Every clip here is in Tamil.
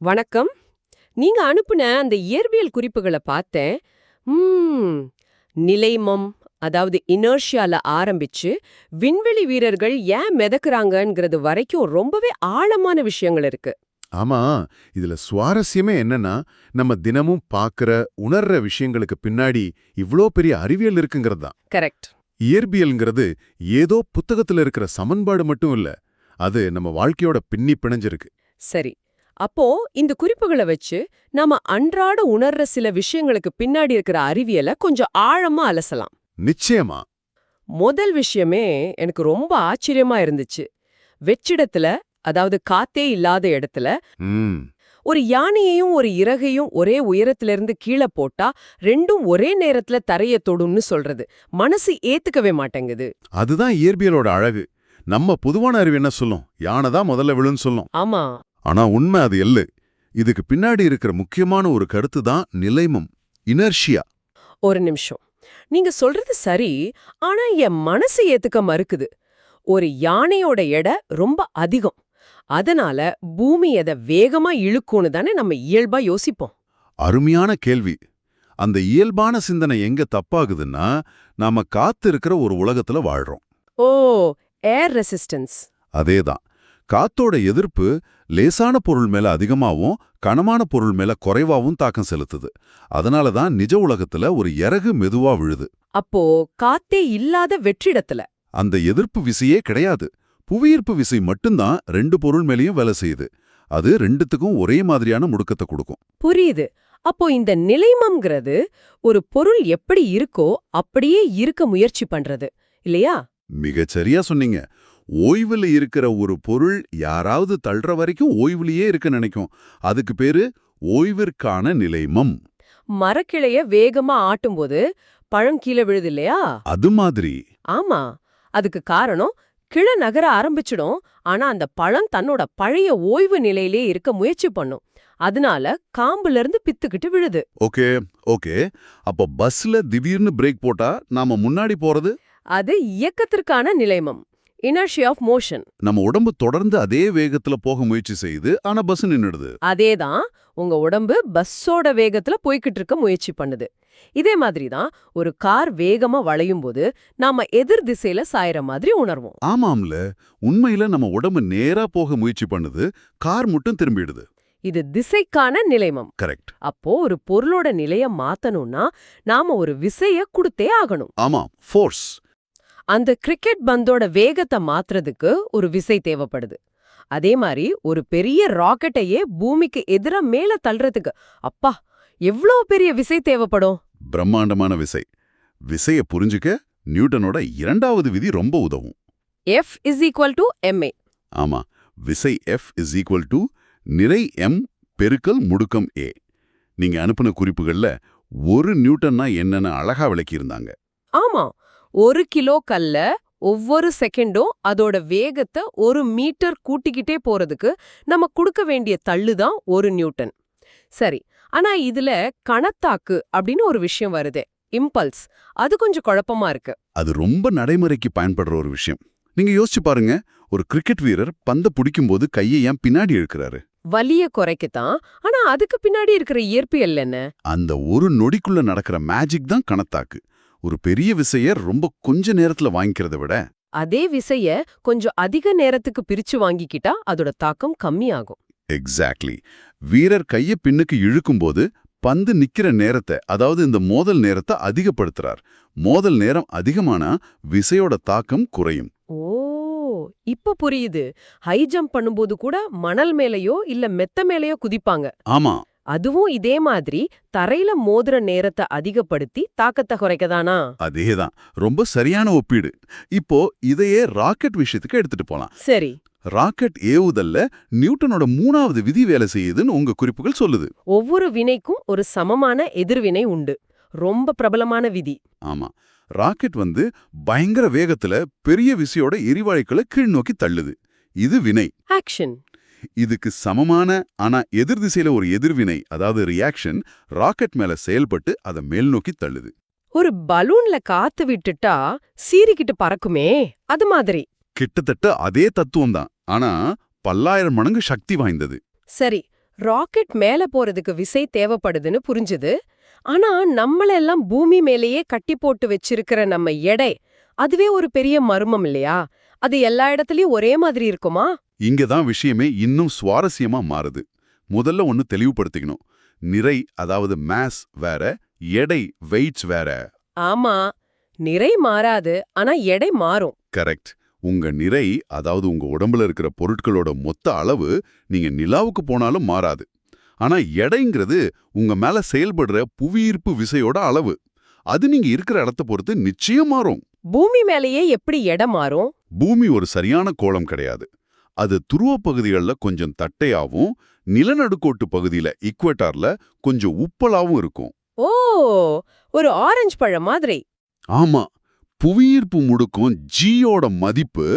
வணக்கம். நீங்க அனுப்புன அந்த இயற்பியல் குறிப்புகள பார்த்தேன். ம் நிலைமம், அதாவது இனர்ஷியால ஆரம்பிச்சு விண்வெளி வீரர்கள் ஏன் மிதக்குறாங்கங்கிறது வரைக்கும் ரொம்பவே ஆழமான விஷயங்கள் இருக்கு. ஆமா, இதுல சுவாரஸ்யமே என்னன்னா, நம்ம தினமும் பாக்குற, உணர்ற விஷயங்களுக்கு பின்னாடி இவ்ளோ பெரிய அறிவியல் இருக்குங்கிறது தான். கரெக்ட். இயற்பியல்ங்கிறது ஏதோ புத்தகத்துல இருக்கிற சமன்பாடு மட்டும் இல்ல. அது நம்ம வாழ்க்கையோட பின்னி பிணைஞ்சிருக்கு. சரி. அப்போ இந்த குறிப்புகள வச்சு நாம அன்றாட உணர்ற சில விஷயங்களுக்கு பின்னாடி இருக்கிற அறிவியல கொஞ்சம் ஆழமா அலசலாம். நிச்சயமா. முதல் விஷயமே எனக்கு ரொம்ப ஆச்சரியமா இருந்துச்சு. வெற்றிடத்துல, அதாவது காத்தே இல்லாத இடத்துல ம் ஒரு யானையையும் ஒரு இறகையும் ஒரே உயரத்துல இருந்து கீழே போட்டா ரெண்டும் ஒரே நேரத்துல தரைய தொடும்னு சொல்றது மனசு ஏத்துக்கவே மாட்டேங்குது. அதுதான் இயற்பியலோட அழகு. நம்ம பொதுவான அறிவு என்ன சொல்லும்? யானை தான் முதல்ல விழுன்னு சொல்லும். ஆமா. ஆனா உண்மை அது இல்ல. இதுக்கு பின்னாடி இருக்கிற முக்கியமான ஒரு கருத்து தான் நிலைமம், இனர்ஷியா. ஒரு நிமிஷம். நீங்க சொல்றது சரி. ஆனா என் மனசு ஏத்துக்க மறுக்குது. ஒரு யானையோட எடை ரொம்ப அதிகம். அதனால பூமி எதை வேகமா இழுக்கும்னு தானே நம்ம இயல்பா யோசிப்போம். அருமையான கேள்வி. அந்த இயல்பான சிந்தனை எங்க தப்பாகுதுன்னா, நாம காத்து இருக்கிற ஒரு உலகத்துல வாழ்றோம். ஓ, ஏர் ரெசிஸ்டன்ஸ். அதேதான். காத்தோட எதிர்ப்பு லேசான பொருள் மேல அதிகமாவும் கனமான பொருள் மேல குறைவாவும் தாக்கம் செலுத்துது. அதனால தான் நிஜ உலகத்துல ஒரு இறகு மெதுவா விழுது. அப்போ காத்தே இல்லாத வெற்றிடத்துல அந்த எதிர்ப்பு விசையே கிடையாது. புவியீர்ப்பு விசை மட்டும்தான் ரெண்டு பொருள் மேலயும் வேலை செய்யுது. அது ரெண்டுத்துக்கும் ஒரே மாதிரியான முடுக்கத்தை கொடுக்கும். புரியுது. அப்போ இந்த நிலைமம்ங்கிறது ஒரு பொருள் எப்படி இருக்கோ அப்படியே இருக்க முயற்சி பண்றது இல்லையா? மிகச்சரியா சொன்னீங்க. ஓய்வுல இருக்கிற ஒரு பொருள் யாராவது தள்ளுற வரைக்கும் ஓய்வுலயே இருக்க நினைக்கும். அதுக்கு பேரு ஓய்விற்கான நிலைமம். மரக்கிளைய வேகமா ஆட்டும்போது பழம் கீழே விழுது இல்லையா? அது மாதிரி. ஆமா. அதுக்கு காரணம் கிளை நகர ஆரம்பிச்சிடும். ஆனா அந்த பழம் தன்னோட பழைய ஓய்வு நிலையிலே இருக்க முயற்சி பண்ணும். அதனால காம்புல இருந்து பித்துக்கிட்டு விழுது. Okay okay. அப்ப பஸ்ல திடீர்னு பிரேக் போட்டா நாம முன்னாடி போறது? அது இயக்கத்திற்கான நிலைமம். Inertia of motion. நம்ம உடம்பு தொடர்ந்து அதே வேகத்துல போக முயற்சி செய்யுது, ஆனா பஸ் நின்னுடுது. அதேதான். உங்க உடம்பு பஸ்ஸோட வேகத்துல போய்கிட்டு இருக்க முயற்சி பண்ணுது. இதே மாதிரி தான் ஒரு கார் வேகமா வளையும் போது நாம எதிர் திசையில சாயற மாதிரி உணர்வோம். ஆமாம்ல. உண்மையில நம்ம உடம்பு நேரா போக முயற்சி பண்ணுது, கார் மட்டும் திரும்பிடுது. இது திசைக்கான நிலைமம். கரெக்ட். அப்போ ஒரு பொருளோட நிலைய மாத்தணும்னா நாம ஒரு விசைய கொடுத்தே ஆகணும். ஆமா, ஃபோர்ஸ். அந்த கிரிக்கெட் பந்தோட வேகத்தை மாத்துறதுக்கு ஒரு விசை தேவைப்படுது. அதே மாதிரி ஒரு பெரிய ராக்கெட்டையே பூமிக்கு எதிரா மேல தள்ளுறதுக்கு அப்பா எவ்ளோ பெரிய விசை தேவைப்படும். பிரம்மாண்டமான விசை. விசைய புரிஞ்சுக்க நியூட்டனோட இரண்டாவது விதி ரொம்ப உதவும். F = ma. ஆமா, விசை F = நிறை m பெருக்கல் முடுக்கம் a. நீங்க அனுப்புன குறிப்புகள்ல ஒரு நியூட்டன்னா என்னன்னு அழகா விளக்கியிருந்தாங்க. ஆமா. 1 கிலோ கல்ல ஒவ்வொரு செகண்டும் அதோட வேகத்தை 1 மீட்டர் கூட்டிக்கிட்டே போறதுக்கு நம்ம கொடுக்க வேண்டிய தள்ளுதான் 1 நியூட்டன். சரி. ஆனா இதுல கணத்தாக்கு அப்படின்னு ஒரு விஷயம் வருதே, இம்பல்ஸ். அது கொஞ்சம் குழப்பமா இருக்கு. அது ரொம்ப நடைமுறைக்கு பயன்படுற ஒரு விஷயம். நீங்க யோசிச்சு பாருங்க, ஒரு கிரிக்கெட் வீரர் பந்த பிடிக்கும்போது கையை ஏன் பின்னாடி இழுக்கிறாரு? வலிய குறைக்கத்தான். ஆனா அதுக்கு பின்னாடி இருக்கிற இயற்பியல் என்ன? அந்த ஒரு நொடிக்குள்ள நடக்கிற மேஜிக் தான் கணத்தாக்கு. ஒரு பெரிய விசைய ரொம்ப கொஞ்ச நேரத்துல வாங்கிக்கிறத விட அதே விசைய கொஞ்சம் அதிக நேரத்துக்கு பிரிச்சு வாங்கிக்கிட்டா அதோட தாக்கம் கம்மியாகும். எக்ஸாக்ட்லி. வீரர் கைய பின்னுக்கு இழுக்கும்போது பந்து நிக்கிற நேரத்தை, அதாவது இந்த மோதல் நேரத்தை அதிகப்படுத்துறார். மோதல் நேரம் அதிகமானா விசையோட தாக்கம் குறையும். ஓ, இப்ப புரியுது. ஹை ஜம்ப் பண்ணும்போது கூட மணல் மேலயோ இல்ல மெத்த மேலயோ குதிப்பாங்க. ஆமா, அதுவும் இதே மாதிரி தரையில மோதுற நேரத்தை அதிகப்படுத்தி தாக்கத்தை குறைக்கதானா? அதேதான். ரொம்ப சரியான ஒப்பீடு. இப்போ இதையே ராக்கெட் விஷயத்துக்கு எடுத்துட்டு போலாம். சரி. ராக்கெட் ஏவுதல்ல நியூட்டனோட 3வது விதி வேலை செய்யுதுன்னு உங்க குறிப்புகள் சொல்லுது. ஒவ்வொரு வினைக்கும் ஒரு சமமான எதிர்வினை உண்டு. ரொம்ப பிரபலமான விதி. ஆமா, ராக்கெட் பயங்கர வேகத்துல பெரிய விசையோட எரிவாயுக்களை கீழ் நோக்கி தள்ளுது. இது வினை. ஆக்ஷன். இதுக்கு சமமான ஆனா எதிர் திசையில ஒரு எதிர்வினை, அதாவது ரியாக்ஷன், ராக்கெட் மேல செயல்பட்டு அதை மேல் நோக்கி தள்ளுது. ஒரு பலூன்ல காத்து விட்டுட்டா சீறிக்கிட்டு பறக்குமே, அது மாதிரி. கிட்டத்தட்ட அதே தத்துவம் தான், ஆனா பல்லாயிரம் மடங்கு சக்தி வாய்ந்தது. சரி. ராக்கெட் மேல போறதுக்கு விசை தேவைப்படுதுன்னு புரிஞ்சுது. ஆனா நம்மள எல்லாம் பூமி மேலேயே கட்டி போட்டு வச்சிருக்கிற நம்ம எடை, அதுவே ஒரு பெரிய மர்மம் இல்லையா? அது எல்லா இடத்துலயும் ஒரே மாதிரி இருக்குமா? இங்கதான் விஷயமே இன்னும் சுவாரஸ்யமா மாறுது. முதல்ல ஒன்னு தெளிவுபடுத்திக்கணும். நிறை, அதாவது மாஸ் வேற, எடை வெயிட்ஸ் வேற. ஆமா, நிறை மாறாது, ஆனா எடை மாறும். கரெக்ட். உங்க நிறை, அதாவது உங்க உடம்புல இருக்கிற பொருட்களோட மொத்த அளவு நீங்க நிலாவுக்கு போனாலும் மாறாது. ஆனா எடைங்கிறது உங்க மேல செயல்படுற புவியீர்ப்பு விசையோட அளவு. அது நீங்க இருக்கிற இடத்த பொறுத்து நிச்சயம் மாறும். பூமி மேலேயே எப்படி எடை மாறும்? பூமி ஒரு சரியான கோளம் கிடையாது. அது துருவ பகுதிகளில் கொஞ்சம் தட்டையாவும், நிலநடுக்கோட்டு பகுதியில ஈக்குவேட்டார்ல கொஞ்சம் உப்பலாவும் இருக்கும். ஓ, ஒரு ஆரஞ்சு பழம் மாதிரி. ஆமா, புவியீர்ப்பு முடுக்கும் ஜியோட மதிப்பு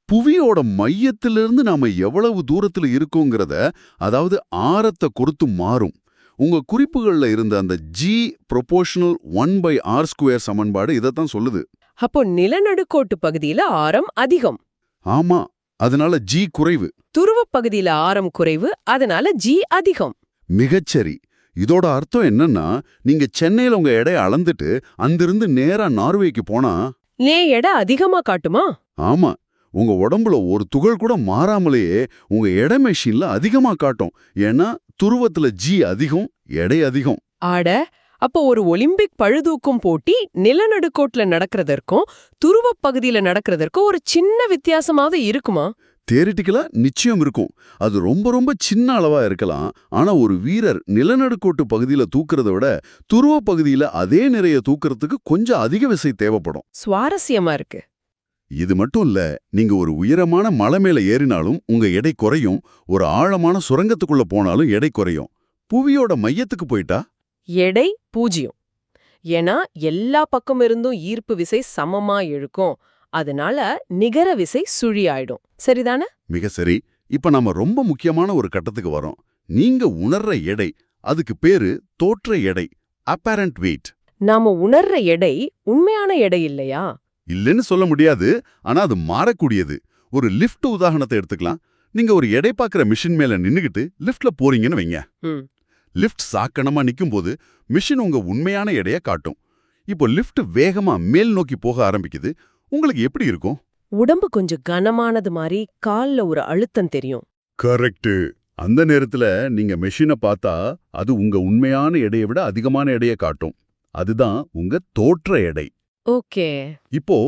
புவியோட மையத்திலிருந்து நாம எவ்வளவு தூரத்துல இருக்கோங்கிறத, அதாவது ஆரத்தை பொறுத்து மாறும். உங்க குறிப்புகள்ல இருந்த அந்த ஜி ப்ரொபோர்ஷனல் 1/r² சமன்பாடு இதைத்தான் சொல்லுது. அப்போ நிலநடுக்கோட்டு பகுதியில ஆரம் அதிகம். ஆமா, அதனால ஜி குறைவு. துருவப் பகுதியில ஆரம் குறைவு, அதனால ஜி அதிகம். மிகச்சரி. இதோட அர்த்தம் என்னன்னா, நீங்க சென்னையில உங்க எடையை அளந்துட்டு அங்கிருந்து நேரா நார்வேக்கு போனா, எடை அதிகமா காட்டுமா? ஆமா, உங்க உடம்புல ஒரு துகள் கூட மாறாமலேயே உங்க எடை மெஷின்ல அதிகமா காட்டும். ஏன்னா துருவத்துல ஜி அதிகம், எடை அதிகம். ஆட, அப்போ ஒரு ஒலிம்பிக் பழுதூக்கும் போட்டி நிலநடுக்கோட்டுல நடக்கிறதற்கும் துருவப் பகுதியில நடக்கிறதற்கும் ஒரு சின்ன வித்தியாசமாவது இருக்குமா? தியரிட்டிக்கலா நிச்சயம் இருக்கும். அது ரொம்ப ரொம்ப சின்ன அளவா இருக்கலாம். ஆனா ஒரு வீரர் நிலநடுக்கோட்டு பகுதியில தூக்குறத விட துருவ பகுதியில அதே நிறைய தூக்குறதுக்கு கொஞ்சம் அதிக விசை தேவைப்படும். சுவாரஸ்யமா இருக்கு. இது மட்டும் இல்ல, நீங்க ஒரு உயரமான மலை மேல ஏறினாலும் உங்க எடை குறையும். ஒரு ஆழமான சுரங்கத்துக்குள்ள போனாலும் எடை குறையும். புவியோட மையத்துக்கு போயிட்டா எடை 0. ஏன்னா எல்லா பக்கம் இருந்தும் ஈர்ப்பு விசை சமமா இழுக்கும். அதனால நிகர விசை சுழியாயிடும். சரிதானே? மிக சரி. இப்ப நாம ரொம்ப முக்கியமான ஒரு கட்டத்துக்கு வரோம். நீங்க உணர்ற எடை, அதுக்கு பேரு தோற்ற எடை, அப்பேரண்ட் வெயிட். நாம உணர்ற எடை உண்மையான எடை இல்லையா? இல்லைன்னு சொல்ல முடியாது, ஆனா அது மாறக்கூடியது. ஒரு லிஃப்ட் உதாரணத்தை எடுத்துக்கலாம். நீங்க ஒரு எடை பார்க்குற மிஷின் மேல நின்னுகிட்டு லிஃப்ட்ல போறீங்கன்னு வைங்க. லிஃப்ட் சாக்கணமா நிக்கும்போது மிஷின் உங்க உண்மையான எடையை காட்டும். இப்போ லிஃப்ட் வேகமா மேல் நோக்கி போக ஆரம்பிக்குது. உங்களுக்கு எப்படி இருக்கும்? உடம்பு கொஞ்சம் கனமானது மாதிரி கால்ல ஒரு அழுத்தம் தெரியும். கரெக்ட். அந்த நேரத்துல நீங்க மெஷினை பார்த்தா அது உங்க உண்மையான எடையை விட அதிகமான எடையை காட்டும். அதுதான் உங்க தோற்ற எடை. ஓகே. இப்போ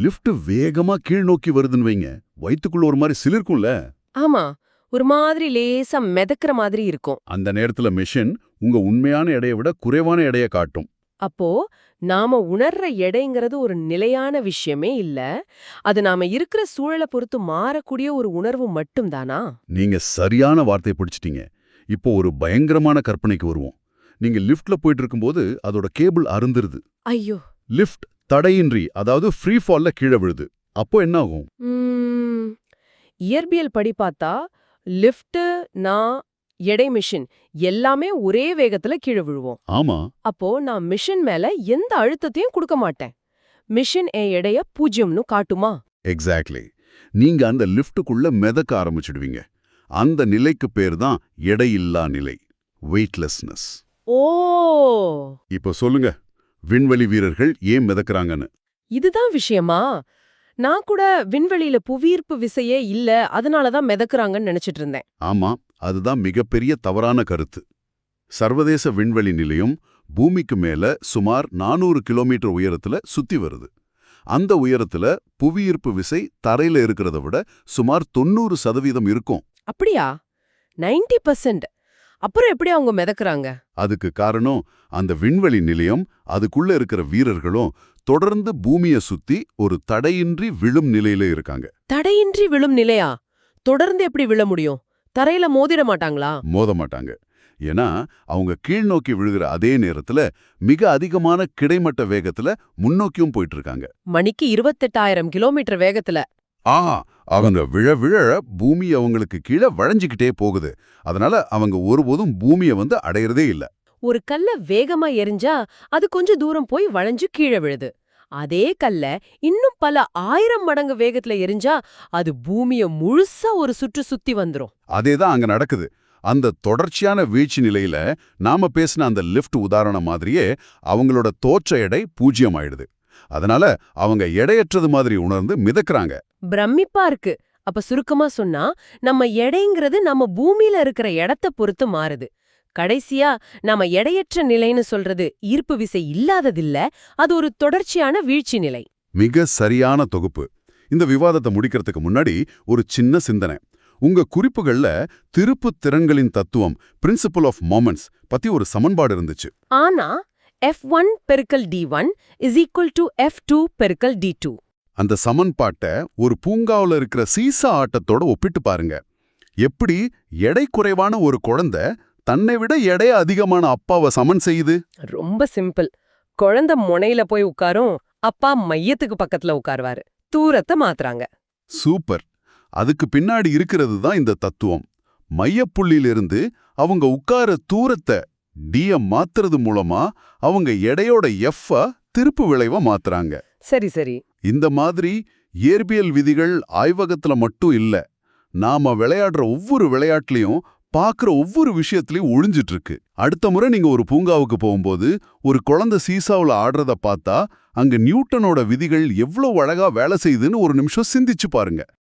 லிஃப்ட் வேகமா கீழ் நோக்கி வருதுன்னு வைங்க, வயித்துக்குள்ள ஒரு மாதிரி சிலிர்க்கும்ல. ஆமா, ஒரு மாதிரி லேசா மிதக்கிற மாதிரி இருக்கும். அந்த நேரத்துல மெஷின் உங்க உண்மையான எடையை விட குறைவான எடையை காட்டும். அப்போ நாம உணர்ற எடைங்கிறது ஒரு நிலையான விஷயமே இல்ல, அது நாம இருக்கிற சூழலை பொறுத்து மாறக்கூடிய ஒரு உணர்வு மட்டும்தானா? நீங்க சரியான வார்த்தையை பிடிச்சிட்டீங்க. இப்போ ஒரு பயங்கரமான கற்பனைக்கு வருவோம். நீங்க லிஃப்ட்ல போயிட்டு இருக்கும்போது அதோட கேபிள் அறுந்துருது. ஐயோ. லிஃப்ட் தடையின்றி, அதாவது ஃப்ரீ ஃபால்ல கீழே விழுது. அப்போ என்ன ஆகும்? இயற்பியல் படி பார்த்தா லிஃப்ட், நான், எடை மிஷின் எல்லாமே ஒரே வேகத்துல கீழே விழுவோம். ஆமா. அப்போ நான் மிஷின் மேல எந்த அழுத்தத்தையும் கொடுக்க மாட்டேன். மிஷின் என் எடைய 0ன்னு காட்டுமா? எக்ஸாக்ட்லி. நீங்க அந்த லிஃப்ட்டுக்குள்ள மிதக்க ஆரம்பிச்சிடுவீங்க. அந்த நிலைக்கு பேர் தான் எடையில்லா நிலை, வெயிட்லெஸ்னஸ். ஓ, இப்போ சொல்லுங்க, விண்வெளி வீரர்கள் ஏன் மிதக்கறாங்கன்னு? இதுதான் விஷயமா? நான் கூட விண்வெளியில புவியீர்ப்பு விசையே இல்ல, அதனாலதான் மிதக்குறாங்கன்னு நினைச்சிட்டு இருந்தேன். ஆமா, அதுதான் மிகப்பெரிய தவறான கருத்து. சர்வதேச விண்வெளி நிலையம் பூமிக்கு மேல சுமார் 400 கிலோமீட்டர் உயரத்துல சுத்தி வருது. அந்த உயரத்துல புவியீர்ப்பு விசை தரையில இருக்கிறத விட சுமார் 90% இருக்கும். அப்படியா? 90%? அப்புறம் எப்படி அவங்க மிதக்குறாங்க? அதுக்கு காரணம் அந்த விண்வெளி நிலையம், அதுக்குள்ள இருக்கிற வீரர்களும் தொடர்ந்து பூமியை சுத்தி ஒரு தடையின்றி விழும் நிலையில இருக்காங்க. தடையின்றி விழும் நிலையா? தொடர்ந்து எப்படி விழ முடியும்? தரையில மோதிட மாட்டாங்களா? மோத மாட்டாங்க. ஏன்னா அவங்க கீழ் நோக்கி விழுகிற அதே நேரத்துல மிக அதிகமான கிடைமட்ட வேகத்துல முன்னோக்கியும் போயிட்டு இருக்காங்க. மணிக்கு 28,000 கிலோமீட்டர் வேகத்துல. அவங்க விழ விழ பூமி அவங்களுக்கு கீழே வளைஞ்சுக்கிட்டே போகுது. அதனால அவங்க ஒருபோதும் பூமியை அடையறதே இல்ல. ஒரு கல்ல வேகமா எரிஞ்சா அது கொஞ்சம் தூரம் போய் வளைஞ்சு கீழே விழுது. அதே கல்ல இன்னும் பல 1000 மடங்கு வேகத்துல எரிஞ்சா அது பூமிய முழுசா ஒரு சுற்று சுத்தி வந்துரும். அதேதான் அங்க நடக்குது. அந்த தொடர்ச்சியான வீழ்ச்சி நிலையில நாம பேசின அந்த லிஃப்ட் உதாரணம் மாதிரியே அவங்களோட தோற்ற எடை 0 ஆயிடுது. அதனால அவங்க எடையற்றது மாதிரி உணர்ந்து மிதக்கறாங்க. பிரமிப்பா இருக்கு. அப்ப சுருக்கமா சொன்னா, நம்ம எடைங்கிறது நம்ம பூமியில இருக்கிற இடத்த பொறுத்து மாறுது. கடைசியா நாம எடையற்ற நிலைன்னு சொல்றது ஈர்ப்பு விசை இல்லாததில்ல, அது ஒரு தொடர்ச்சியான வீழ்ச்சி நிலை. மிக சரியான தொகுப்பு. இந்த விவாதத்தை முடிக்கிறதுக்கு முன்னாடி ஒரு சின்ன சிந்தனை. உங்க குறிப்புகள்ல திருப்புத் திறன்களின் தத்துவம், பிரின்சிபல் ஆஃப் மொமெண்ட்ஸ் பத்தி ஒரு சமன்பாடு இருந்துச்சு. ஆனா F1 பெருக்கல் D1 is equal to F2 பெருக்கல் D2. அந்த சமன்பாட்டை ஒரு பூங்காவுல இருக்கிற சீசா ஆட்டத்தோட ஒப்பிட்டு பாருங்க. எப்படி எடை குறைவான ஒரு குழந்தை தன்னை விட எடை அதிகமான அப்பாவை சமன் செய்யுது? ரொம்ப சிம்பிள். குழந்தை முனையில போய் உட்காரும், அப்பா மையத்துக்கு பக்கத்துல உட்காருவாரு. தூரத்தை மாத்துறாங்க. சூப்பர். அதுக்கு பின்னாடி இருக்கிறது தான் இந்த தத்துவம். மையப்புள்ளியிலிருந்து அவங்க உட்கார தூரத்தை D-ய மாத்துறது மூலமா அவங்க எடையோட F-அ திருப்பு விளைவா மாத்துறாங்க. சரி சரி. இந்த மாதிரி இயற்பியல் விதிகள் ஆய்வகத்துல மட்டும் இல்ல, நாம விளையாடுற ஒவ்வொரு விளையாட்டுலயும் பார்க்குற ஒவ்வொரு விஷயத்துலயும் ஒளிஞ்சிட்டு இருக்கு. அடுத்த முறை நீங்க ஒரு பூங்காவுக்கு போகும்போது ஒரு குழந்தை சீசாவுல ஆடுறத பார்த்தா அங்க நியூட்டனோட விதிகள் எவ்வளவு அழகா வேலை செய்யுதுன்னு ஒரு நிமிஷம் சிந்திச்சு பாருங்க.